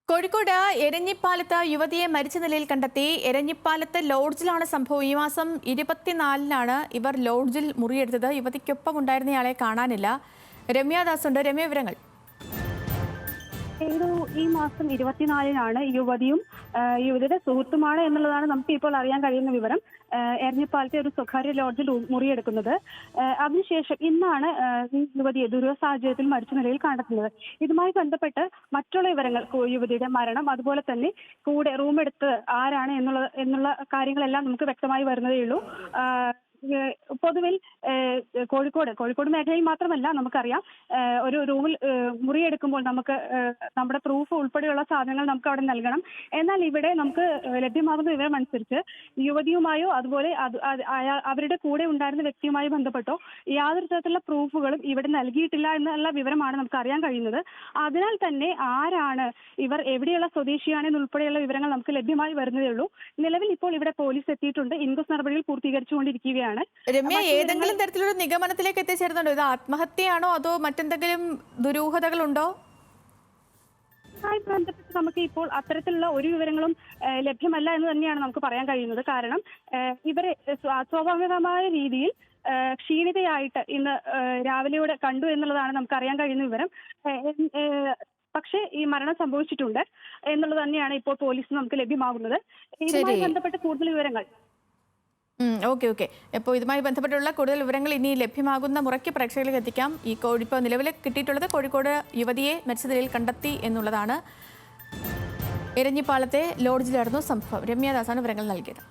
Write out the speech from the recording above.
കോഴിക്കോട് എരഞ്ഞിപ്പാലത്ത് യുവതിയെ മരിച്ച നിലയിൽ കണ്ടെത്തി. എരഞ്ഞിപ്പാലത്ത് ലോഡ്ജിലാണ് സംഭവം. ഈ മാസം 24-നാണ് ഇവർ ലോഡ്ജിൽ മുറിയെടുത്തത്. യുവതിക്കൊപ്പം ഉണ്ടായിരുന്നയാളെ കാണാനില്ല. രമ്യാദാസ് ഉണ്ട്. രമ്യ, വിവരങ്ങൾ. ഈ മാസം 24-നാണ് യുവതിയുടെ സുഹൃത്തുമാണ് എന്നുള്ളതാണ് നമുക്ക് ഇപ്പോൾ അറിയാൻ കഴിയുന്ന വിവരം. എരഞ്ഞിപ്പാലത്തെ ഒരു സ്വകാര്യ ലോഡ്ജിൽ മുറിയെടുക്കുന്നത്. അതിനുശേഷം ഇന്നാണ് യുവതിയെ ദുരൂഹ സാഹചര്യത്തിൽ മരിച്ച നിലയിൽ കണ്ടെത്തുന്നത്. ഇതുമായി ബന്ധപ്പെട്ട് മറ്റുള്ള വിവരങ്ങൾ, യുവതിയുടെ മരണം, അതുപോലെ തന്നെ കൂടെ റൂമെടുത്ത് ആരാണ് എന്നുള്ള കാര്യങ്ങളെല്ലാം നമുക്ക് വ്യക്തമായി വരുന്നതേ ഉള്ളൂ. പൊതുവിൽ കോഴിക്കോട് മേഖലയിൽ മാത്രമല്ല, നമുക്കറിയാം ഒരു റൂമിൽ മുറിയെടുക്കുമ്പോൾ നമുക്ക് നമ്മുടെ പ്രൂഫ് ഉൾപ്പെടെയുള്ള സാധനങ്ങൾ നമുക്ക് അവിടെ നൽകണം. എന്നാൽ ഇവിടെ നമുക്ക് ലഭ്യമാകുന്ന വിവരം അനുസരിച്ച് യുവതിയുമായോ അതുപോലെ അവരുടെ കൂടെ ഉണ്ടായിരുന്ന വ്യക്തിയുമായി ബന്ധപ്പെട്ടോ യാതൊരു തരത്തിലുള്ള പ്രൂഫുകളും ഇവിടെ നൽകിയിട്ടില്ല എന്നുള്ള വിവരമാണ് നമുക്ക് അറിയാൻ കഴിയുന്നത്. അതിനാൽ തന്നെ ആരാണ് ഇവർ, എവിടെയുള്ള സ്വദേശിയാണെന്നുൾപ്പെടെയുള്ള വിവരങ്ങൾ നമുക്ക് ലഭ്യമായി വരുന്നതേ ഉള്ളൂ. നിലവിൽ ഇപ്പോൾ ഇവിടെ പോലീസ് എത്തിയിട്ടുണ്ട്. ഇൻക്വസ്റ്റ് നടപടികൾ പൂർത്തീകരിച്ചുകൊണ്ടിരിക്കുകയാണ്. രമ്യ, ഏതെങ്കിലും തരത്തിലൊരു നിഗമനത്തിലേക്ക് എത്തിച്ചേരുന്നുണ്ടോ? ഇത് ആത്മഹത്യയാണോ അതോ മറ്റെന്തെങ്കിലും ദുരൂഹതകളുണ്ടോ? ായി ബന്ധപ്പെട്ട് നമുക്ക് ഇപ്പോൾ അത്തരത്തിലുള്ള ഒരു വിവരങ്ങളും ലഭ്യമല്ല എന്ന് തന്നെയാണ് നമുക്ക് പറയാൻ കഴിയുന്നത്. കാരണം ഇവരെ സ്വാഭാവികമായ രീതിയിൽ ക്ഷീണിതയായിട്ട് ഇന്ന് രാവിലെയോടെ കണ്ടു എന്നുള്ളതാണ് നമുക്ക് അറിയാൻ കഴിയുന്ന വിവരം. പക്ഷേ ഈ മരണം സംഭവിച്ചിട്ടുണ്ട് എന്നുള്ളത് തന്നെയാണ് ഇപ്പോൾ പോലീസിന് നമുക്ക് ലഭ്യമാകുന്നത്. ഇതുമായി ബന്ധപ്പെട്ട് കൂടുതൽ വിവരങ്ങൾ ഓക്കെ. അപ്പോൾ ഇതുമായി ബന്ധപ്പെട്ടുള്ള കൂടുതൽ വിവരങ്ങൾ ഇനി ലഭ്യമാകുന്ന മുറയ്ക്ക് പ്രേക്ഷകരിലേക്ക് എത്തിക്കാം. ഇപ്പോൾ നിലവിൽ കിട്ടിയിട്ടുള്ളത് കോഴിക്കോട് യുവതിയെ മരിച്ച നിലയിൽ കണ്ടെത്തി എന്നുള്ളതാണ്. എരഞ്ഞിപ്പാലത്തെ ലോഡ്ജിലായിരുന്നു സംഭവം. രമ്യാദാസാണ് വിവരങ്ങൾ നൽകിയത്.